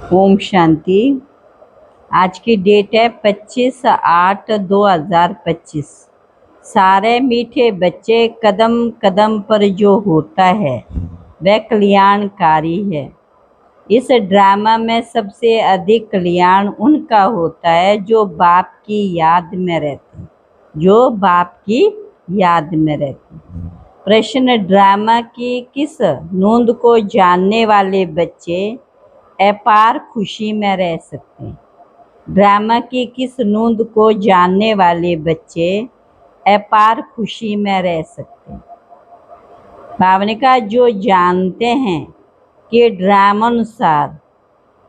ओम शांति। आज की डेट है 25/8/2025। सारे मीठे बच्चे, कदम कदम पर जो होता है वह कल्याणकारी है। इस ड्रामा में सबसे अधिक कल्याण उनका होता है जो बाप की याद में रहते, प्रश्न: ड्रामा की किस नोंद को जानने वाले बच्चे अपार खुशी में रह सकते हैं? ड्रामा की किस नोंद को जानने वाले बच्चे अपार खुशी में रह सकते हैं? भावनिका जो जानते हैं कि ड्रामानुसार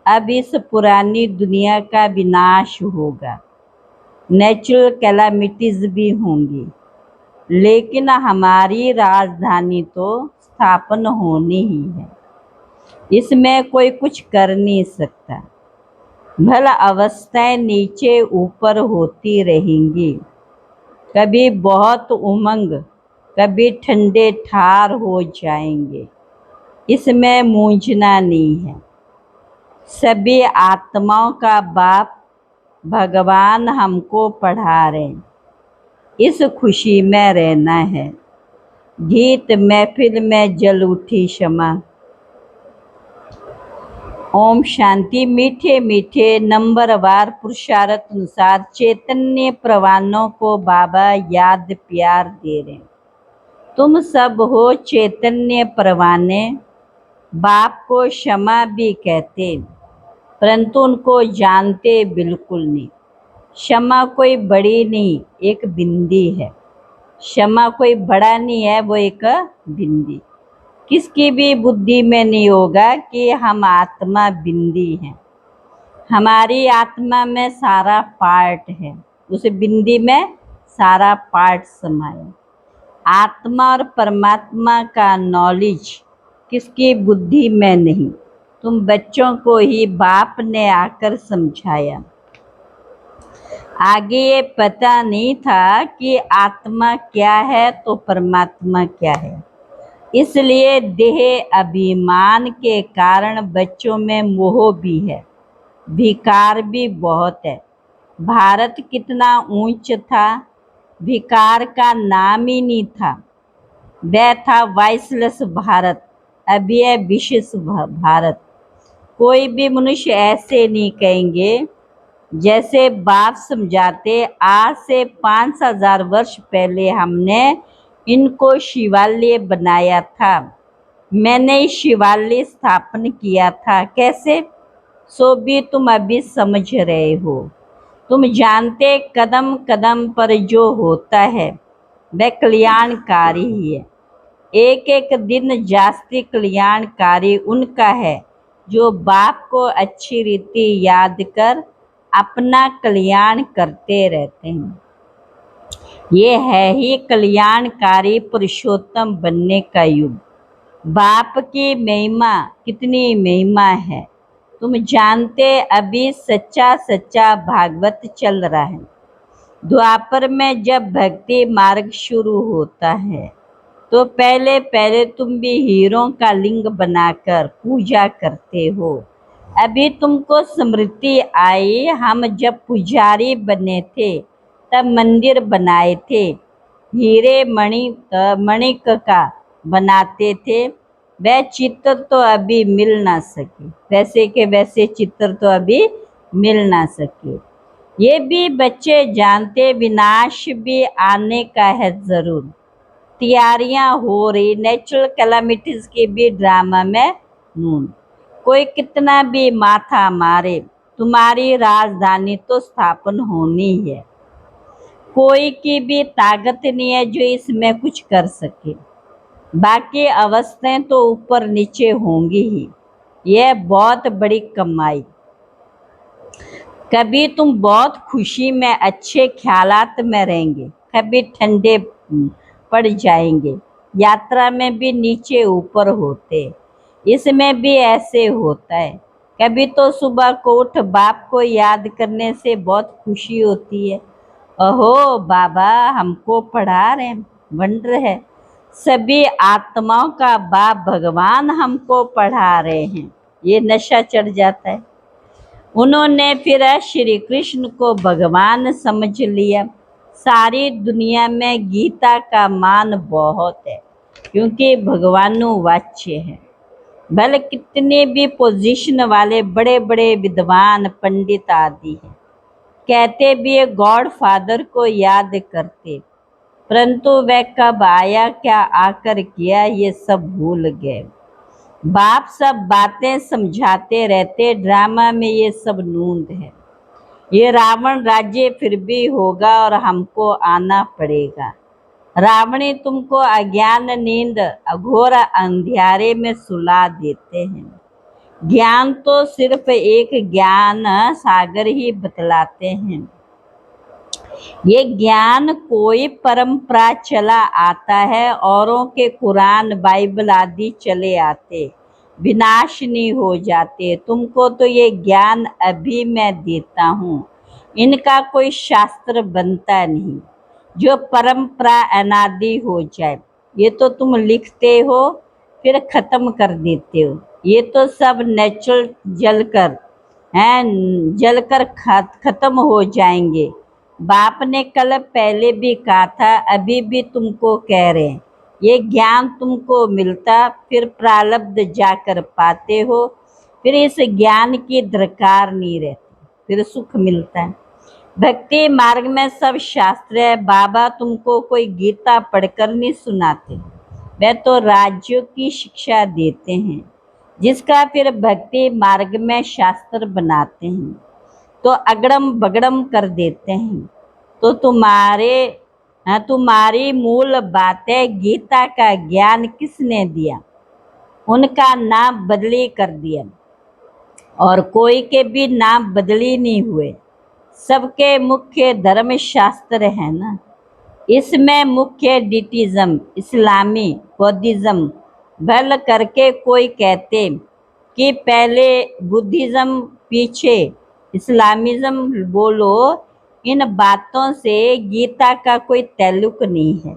अब इस पुरानी दुनिया का विनाश होगा, नेचुरल कैलामिटीज भी होंगी, लेकिन हमारी राजधानी तो स्थापन होनी ही है। इसमें कोई कुछ कर नहीं सकता। भला अवस्थाएं नीचे ऊपर होती रहेंगी, कभी बहुत उमंग, कभी ठंडे ठार हो जाएंगे। इसमें मूंझना नहीं है। सभी आत्माओं का बाप भगवान हमको पढ़ा रहे, इस खुशी में रहना है। गीत महफिल में जल उठी क्षमा। ओम शांति। मीठे मीठे नंबरवार पुरुषार्थ अनुसार चैतन्य प्रवानों को बाबा याद प्यार दे रहे। तुम सब हो चैतन्य परवाने। बाप को क्षमा भी कहते, परंतु उनको जानते बिल्कुल नहीं। क्षमा कोई बड़ी नहीं, एक बिंदी है। क्षमा कोई बड़ा नहीं है, वो एक बिंदी। किसकी भी बुद्धि में नहीं होगा कि हम आत्मा बिंदी हैं। हमारी आत्मा में सारा पार्ट है, उस बिंदी में सारा पार्ट समाया। आत्मा और परमात्मा का नॉलेज किसकी बुद्धि में नहीं, तुम बच्चों को ही बाप ने आकर समझाया। आगे ये पता नहीं था कि आत्मा क्या है तो परमात्मा क्या है। इसलिए देह अभिमान के कारण बच्चों में मोह भी है, भिकार भी बहुत है। भारत कितना ऊंच था, भिकार का नाम ही नहीं था। वह था वाइसलेस भारत, अभी है विशेष भारत। कोई भी मनुष्य ऐसे नहीं कहेंगे। जैसे बाप समझाते, आज से 5000 वर्ष पहले हमने इनको शिवालय बनाया था। मैंने शिवालय स्थापन किया था। कैसे? सो भी तुम अभी समझ रहे हो। तुम जानते कदम कदम पर जो होता है वह कल्याणकारी ही है। एक एक दिन जास्ती कल्याणकारी उनका है जो बाप को अच्छी रीति याद कर अपना कल्याण करते रहते हैं। ये है ही कल्याणकारी पुरुषोत्तम बनने का युग। बाप की महिमा, कितनी महिमा है तुम जानते। अभी सच्चा सच्चा भागवत चल रहा है। द्वापर में जब भक्ति मार्ग शुरू होता है तो पहले पहले तुम भी हीरों का लिंग बनाकर पूजा करते हो। अभी तुमको स्मृति आई, हम जब पुजारी बने थे तब मंदिर बनाए थे, हीरे मणिक का बनाते थे। वह चित्र तो अभी मिल ना सके, वैसे के वैसे चित्र तो अभी मिल ना सके। ये भी बच्चे जानते विनाश भी आने का है जरूर। तैयारियां हो रही, नेचुरल कैलामिटीज के भी ड्रामा में नून। कोई कितना भी माथा मारे, तुम्हारी राजधानी तो स्थापन होनी है। कोई की भी ताकत नहीं है जो इसमें कुछ कर सके। बाकी अवस्थाएं तो ऊपर नीचे होंगी ही। यह बहुत बड़ी कमाई। कभी तुम बहुत खुशी में अच्छे ख्यालात में रहेंगे, कभी ठंडे पड़ जाएंगे। यात्रा में भी नीचे ऊपर होते, इसमें भी ऐसे होता है। कभी तो सुबह को उठ बाप को याद करने से बहुत खुशी होती है। ओहो बाबा हमको पढ़ा रहे, वंडर है। सभी आत्माओं का बाप भगवान हमको पढ़ा रहे हैं। ये नशा चढ़ जाता है। उन्होंने फिर श्री कृष्ण को भगवान समझ लिया। सारी दुनिया में गीता का मान बहुत है, क्योंकि भगवानुवाच्य है। भले कितने भी पोजीशन वाले बड़े बड़े विद्वान पंडित आदि हैं, कहते भी ये गॉड फादर को याद करते, परंतु वह कब आया, क्या आकर किया, ये सब भूल गए। बाप सब बातें समझाते रहते, ड्रामा में ये सब नूंद है। ये रावण राज्य फिर भी होगा और हमको आना पड़ेगा। रावणी तुमको अज्ञान नींद अघोर अंधियारे में सुला देते हैं। ज्ञान तो सिर्फ एक ज्ञान सागर ही बतलाते हैं। ये ज्ञान कोई परंपरा चला आता है, औरों के कुरान बाइबल आदि चले आते, विनाश नहीं हो जाते। तुमको तो ये ज्ञान अभी मैं देता हूँ, इनका कोई शास्त्र बनता नहीं जो परंपरा अनादि हो जाए। ये तो तुम लिखते हो फिर खत्म कर देते हो। ये तो सब नेचुरल जलकर हैं, जलकर खत्म हो जाएंगे। बाप ने कल पहले भी कहा था, अभी भी तुमको कह रहे हैं, ये ज्ञान तुमको मिलता फिर प्रारब्ध जाकर पाते हो, फिर इस ज्ञान की दरकार नहीं रहती, फिर सुख मिलता है। भक्ति मार्ग में सब शास्त्र है। बाबा तुमको कोई गीता पढ़कर नहीं सुनाते, वह तो राज्यों की शिक्षा देते हैं, जिसका फिर भक्ति मार्ग में शास्त्र बनाते हैं, तो अगड़म बगड़म कर देते हैं। तो तुम्हारी मूल बात है, गीता का ज्ञान किसने दिया? उनका नाम बदली कर दिया, और कोई के भी नाम बदली नहीं हुए। सबके मुख्य धर्म शास्त्र है ना। इसमें मुख्य डिटिज्म, इस्लामी, बौद्धिज्म, भल करके कोई कहते कि पहले बुद्धिज्म पीछे इस्लामिज्म। बोलो, इन बातों से गीता का कोई ताल्लुक नहीं है।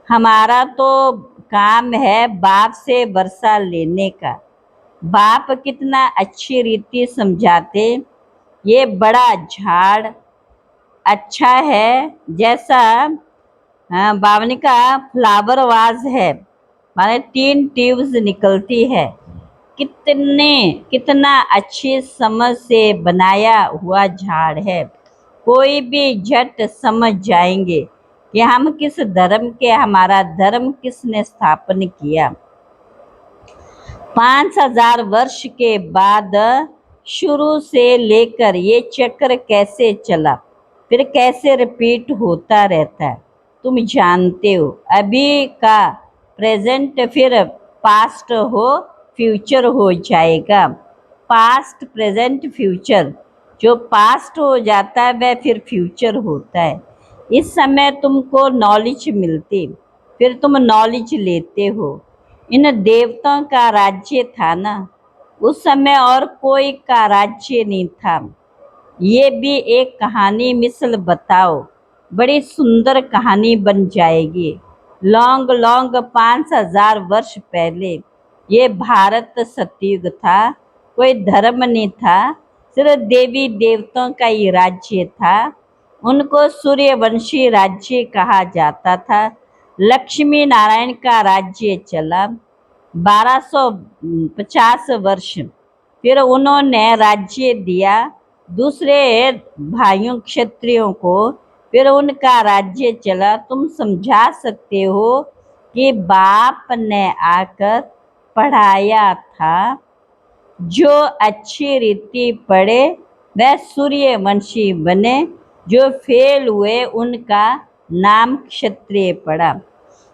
हमारा तो काम है बाप से वर्षा लेने का। बाप कितना अच्छी रीति समझाते। ये बड़ा झाड़ अच्छा है, जैसा बावनी का फ्लावर वाज है, माने 3 ट्यूब्स निकलती है। कितना अच्छी समझ से बनाया हुआ झाड़ है। कोई भी झट समझ जाएंगे कि हम किस धर्म के, हमारा धर्म किसने स्थापन किया। 5000 वर्ष के बाद शुरू से लेकर ये चक्र कैसे चला, फिर कैसे रिपीट होता रहता है, तुम जानते हो। अभी का प्रेजेंट फिर पास्ट हो, फ्यूचर हो जाएगा। पास्ट प्रेजेंट फ्यूचर, जो पास्ट हो जाता है वह फिर फ्यूचर होता है। इस समय तुमको नॉलेज मिलती, फिर तुम नॉलेज लेते हो। इन देवताओं का राज्य था ना उस समय, और कोई का राज्य नहीं था। ये भी एक कहानी मिसल बताओ, बड़ी सुंदर कहानी बन जाएगी। लॉन्ग 5000 वर्ष पहले ये भारत सतयुग था। कोई धर्म नहीं था, सिर्फ देवी देवताओं का ही राज्य था। उनको सूर्यवंशी राज्य कहा जाता था। लक्ष्मी नारायण का राज्य चला 1250 वर्ष। फिर उन्होंने राज्य दिया दूसरे भाइयों क्षत्रियों को, फिर उनका राज्य चला। तुम समझा सकते हो कि बाप ने आकर पढ़ाया था। जो अच्छी रीति पढ़े वह सूर्यवंशी बने, जो फेल हुए उनका नाम क्षत्रिय पड़ा।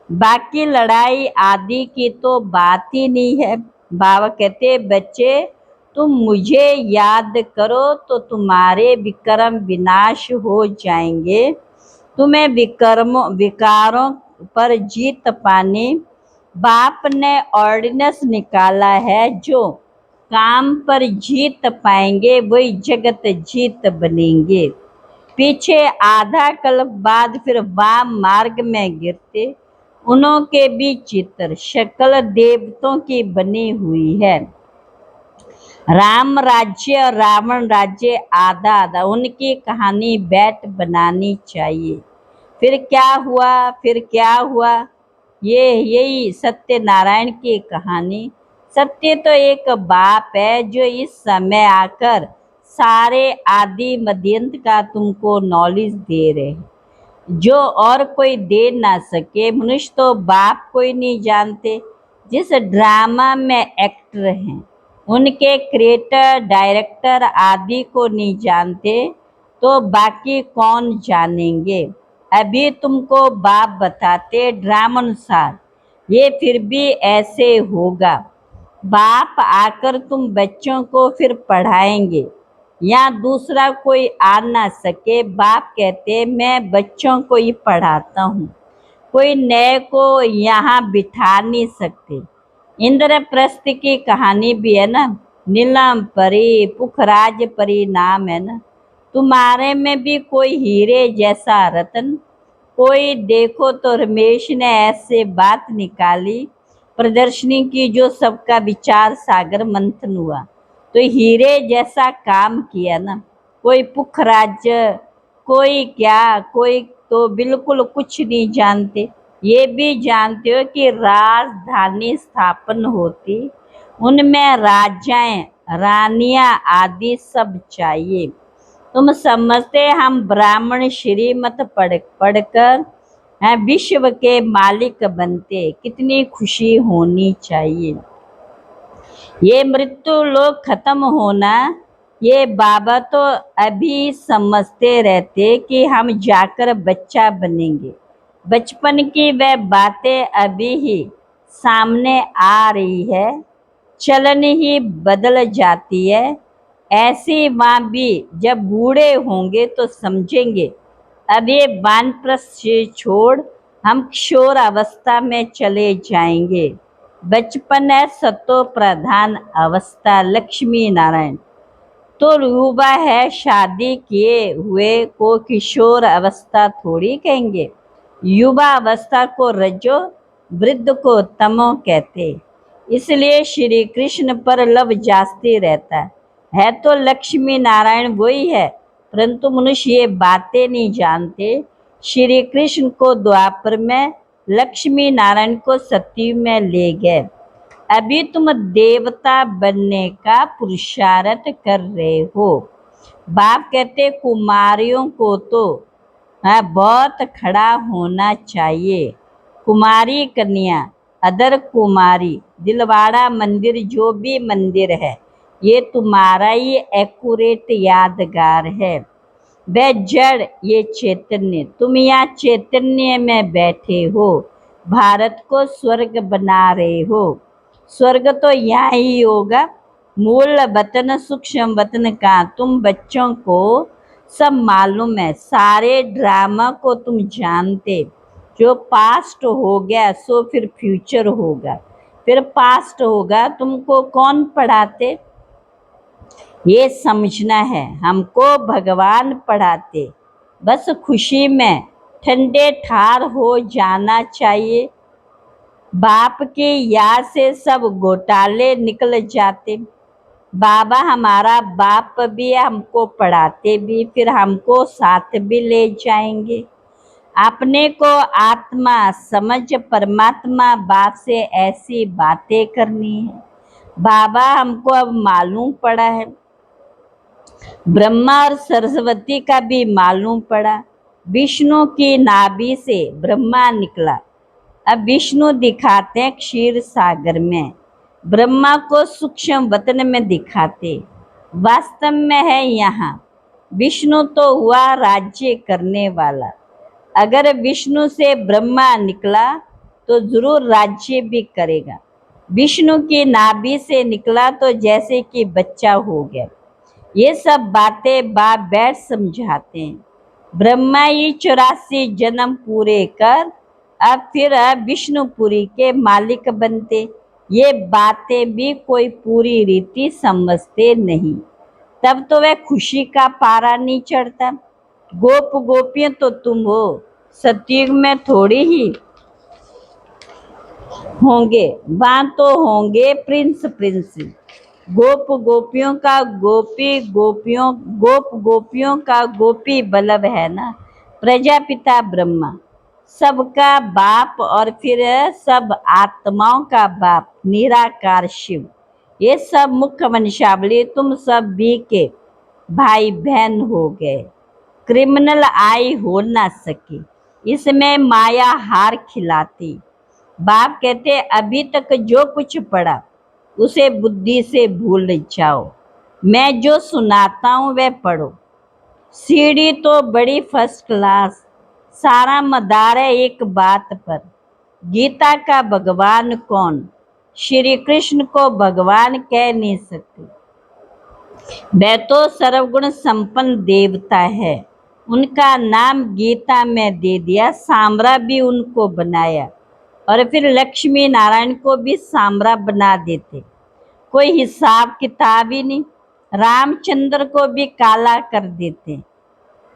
बाकी लड़ाई आदि की तो बात ही नहीं है। बाबा कहते, बच्चे तुम मुझे याद करो तो तुम्हारे विक्रम विनाश हो जाएंगे। तुम्हें विकारों पर जीत पाने बाप ने ऑर्डिनेंस निकाला है। जो काम पर जीत पाएंगे वही जगत जीत बनेंगे। पीछे आधा कल्प बाद फिर वाम मार्ग में गिरते, उन्हों के भी चित्र शक्ल देवताओं की बनी हुई है। राम राज्य और रावण राज्य आधा आधा, उनकी कहानी बैठ बनानी चाहिए। फिर क्या हुआ, फिर क्या हुआ, ये यही सत्यनारायण की कहानी। सत्य तो एक बाप है जो इस समय आकर सारे आदि मध्यंत का तुमको नॉलेज दे रहे हैं, जो और कोई दे ना सके। मनुष्य तो बाप कोई नहीं जानते। जिस ड्रामा में एक्टर हैं उनके क्रिएटर डायरेक्टर आदि को नहीं जानते तो बाकी कौन जानेंगे। अभी तुमको बाप बताते ड्रामानुसार, ये फिर भी ऐसे होगा। बाप आकर तुम बच्चों को फिर पढ़ाएंगे या दूसरा कोई आ ना सके। बाप कहते मैं बच्चों को ही पढ़ाता हूँ, कोई नए को यहाँ बिठा नहीं सकते। इंद्रप्रस्थ की कहानी भी है ना, नीलम परी पुखराज परी नाम है ना। तुम्हारे में भी कोई हीरे जैसा रतन, कोई देखो तो रमेश ने ऐसे बात निकाली प्रदर्शनी की जो सबका विचार सागर मंथन हुआ। तो हीरे जैसा काम किया ना। कोई पुखराज, कोई क्या, कोई तो बिल्कुल कुछ नहीं जानते। ये भी जानते हो कि राजधानी स्थापन होती, उनमें राजाएं रानियां आदि सब चाहिए। तुम समझते हम ब्राह्मण श्रीमत पढ़कर हैं विश्व के मालिक बनते, कितनी खुशी होनी चाहिए। ये मृत्यु लोग खत्म होना, ये बाबा तो अभी समझते रहते कि हम जाकर बच्चा बनेंगे। बचपन की वह बातें अभी ही सामने आ रही है, चलन ही बदल जाती है। ऐसी माँ भी जब बूढ़े होंगे तो समझेंगे अब ये वानप्रस्थ से छोड़ हम किशोर अवस्था में चले जाएंगे। बचपन है सतो प्रधान अवस्था। लक्ष्मी नारायण तो युवा है, शादी किए हुए को किशोर अवस्था थोड़ी कहेंगे। युवा अवस्था को रजो, वृद्ध को तमो कहते। इसलिए श्री कृष्ण पर लव जास्ती रहता है तो लक्ष्मी नारायण वही है, परंतु मनुष्य ये बातें नहीं जानते। श्री कृष्ण को द्वापर में, लक्ष्मी नारायण को सतयुग में ले गए। अभी तुम देवता बनने का पुरुषार्थ कर रहे हो। बाप कहते कुमारियों को तो बहुत खड़ा होना चाहिए। कुमारी कन्या, अदर कुमारी, दिलवाड़ा मंदिर जो भी मंदिर है ये तुम्हारा ही एक्यूरेट यादगार है। वह जड़ ये चैतन्य, तुम यहाँ चैतन्य में बैठे हो, भारत को स्वर्ग बना रहे हो। स्वर्ग तो यहाँ ही होगा। मूल वतन सूक्ष्म वतन का तुम बच्चों को सब मालूम है, सारे ड्रामा को तुम जानते। जो पास्ट हो गया सो फिर फ्यूचर होगा, फिर पास्ट होगा, तुमको कौन पढ़ाते ये समझना है। हमको भगवान पढ़ाते, बस खुशी में ठंडे ठार हो जाना चाहिए। बाप की याद से सब घोटाले निकल जाते। बाबा हमारा बाप भी है, हमको पढ़ाते भी, फिर हमको साथ भी ले जाएंगे। अपने को आत्मा समझ परमात्मा बाप से ऐसी बातें करनी है। बाबा हमको अब मालूम पड़ा है, ब्रह्मा और सरस्वती का भी मालूम पड़ा। विष्णु की नाभि से ब्रह्मा निकला, अब विष्णु दिखाते हैं क्षीर सागर में, ब्रह्मा को सूक्ष्म वतन में दिखाते, वास्तव में है यहाँ। विष्णु तो हुआ राज्य करने वाला। अगर विष्णु से ब्रह्मा निकला तो जरूर राज्य भी करेगा। विष्णु की नाभि से निकला तो जैसे कि बच्चा हो गया। ये सब बातें बाप बैठ समझाते हैं। ब्रह्मा ही 84 जन्म पूरे कर अब फिर विष्णुपुरी के मालिक बनते। ये बातें भी कोई पूरी रीति समझते नहीं, तब तो वह खुशी का पारा नहीं चढ़ता। गोप गोपियां तो तुम हो, सतयुग में थोड़ी ही होंगे, वहां तो होंगे प्रिंस प्रिंस। गोप गोपियों का गोपी बल्लभ है ना, प्रजापिता ब्रह्मा सबका बाप और फिर सब आत्माओं का बाप निराकार शिव, ये सब मुख्य वंशावली तुम सब भी के भाई बहन हो गए। क्रिमिनल आई हो ना सके, इसमें माया हार खिलाती। बाप कहते अभी तक जो कुछ पढ़ा उसे बुद्धि से भूल जाओ, मैं जो सुनाता हूँ वह पढ़ो। सीढ़ी तो बड़ी फर्स्ट क्लास, सारा मदार है एक बात पर। गीता का भगवान कौन, श्री कृष्ण को भगवान कह नहीं सकते, वह तो सर्वगुण संपन्न देवता है। उनका नाम गीता में दे दिया, सामरा भी उनको बनाया और फिर लक्ष्मी नारायण को भी सामरा बना देते, कोई हिसाब किताब ही नहीं। रामचंद्र को भी काला कर देते।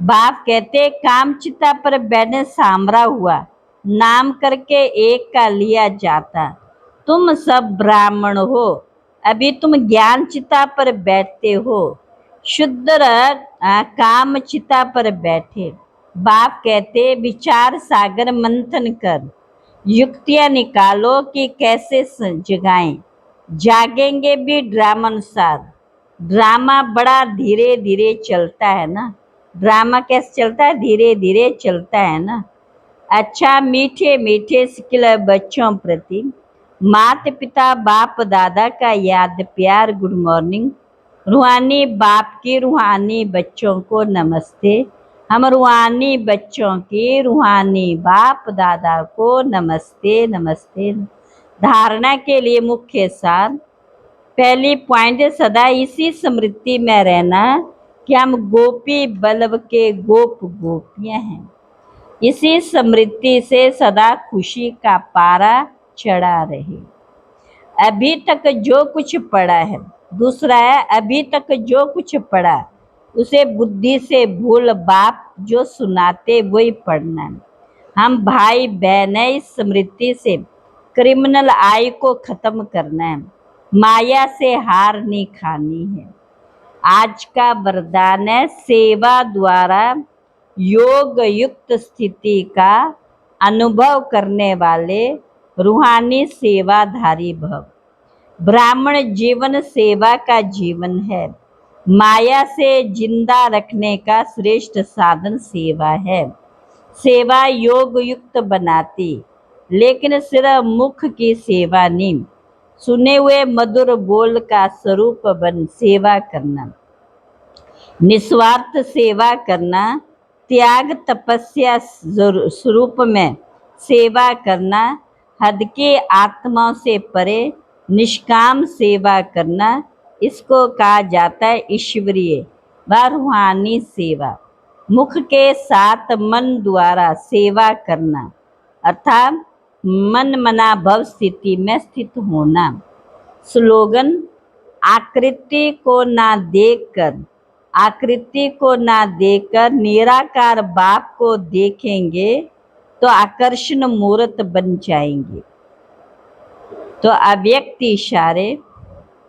बाप कहते कामचिता पर बैठने सामरा हुआ, नाम करके एक का लिया जाता। तुम सब ब्राह्मण हो, अभी तुम ज्ञान चिता पर बैठते हो, शुद्र काम चिता पर बैठे। बाप कहते विचार सागर मंथन कर, युक्तियां निकालो कि कैसे जगाएं। जागेंगे भी ड्रामा अनुसार, ड्रामा बड़ा धीरे धीरे चलता है ना, ड्रामा कैसे चलता है, धीरे धीरे चलता है ना। अच्छा मीठे मीठे सिखिल बच्चों प्रति माता पिता बाप दादा का याद प्यार गुड मॉर्निंग। रूहानी बाप की रूहानी बच्चों को नमस्ते। हम रूहानी बच्चों की रूहानी बाप दादा को नमस्ते नमस्ते। धारणा के लिए मुख्य सार, पहली पॉइंट सदा इसी स्मृति में रहना कि हम गोपी बल्लभ के गोप गोपियां हैं। इसी स्मृति से सदा खुशी का पारा चढ़ा रहे। अभी तक जो कुछ पढ़ा है, दूसरा है अभी तक जो कुछ पढ़ा उसे बुद्धि से भूल, बाप जो सुनाते वही पढ़ना है। हम भाई बहन है, इस स्मृति से क्रिमिनल आई को खत्म करना है, माया से हार नहीं खानी है। आज का वरदान है सेवा द्वारा योग युक्त स्थिति का अनुभव करने वाले रूहानी सेवाधारी भव। ब्राह्मण जीवन सेवा का जीवन है, माया से जिंदा रखने का श्रेष्ठ साधन सेवा है। सेवा योग युक्त बनाती, लेकिन सिर्फ मुख की सेवा नहीं, सुने हुए मधुर बोल का स्वरूप बन सेवा करना, निस्वार्थ सेवा करना, त्याग तपस्या स्वरूप में सेवा करना, हद की आत्माओं से परे निष्काम सेवा करना, इसको कहा जाता है ईश्वरीय व रूहानी सेवा। मुख के साथ मन द्वारा सेवा करना अर्थात मन मना भव स्थिति में स्थित होना। स्लोगन, आकृति को ना देखकर निराकार बाप को देखेंगे तो आकर्षण मूर्त बन जाएंगे। तो अव्यक्त इशारे,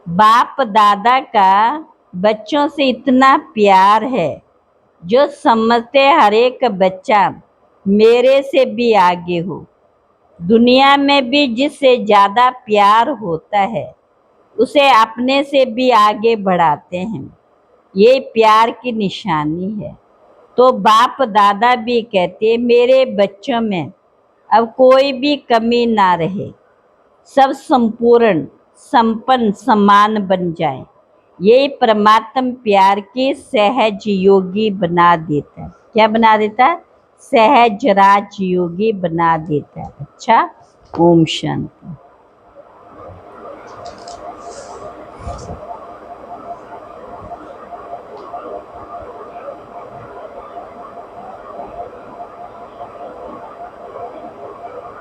बाप दादा का बच्चों से इतना प्यार है जो समझते हर एक बच्चा मेरे से भी आगे हो। दुनिया में भी जिससे ज़्यादा प्यार होता है उसे अपने से भी आगे बढ़ाते हैं, ये प्यार की निशानी है। तो बाप दादा भी कहते मेरे बच्चों में अब कोई भी कमी ना रहे, सब संपूर्ण संपन्न समान बन जाए, यही परमात्म प्यार की सहज योगी बना देता है। क्या बना देता है? सहज राज योगी बना देता है। अच्छा, ओम शांति।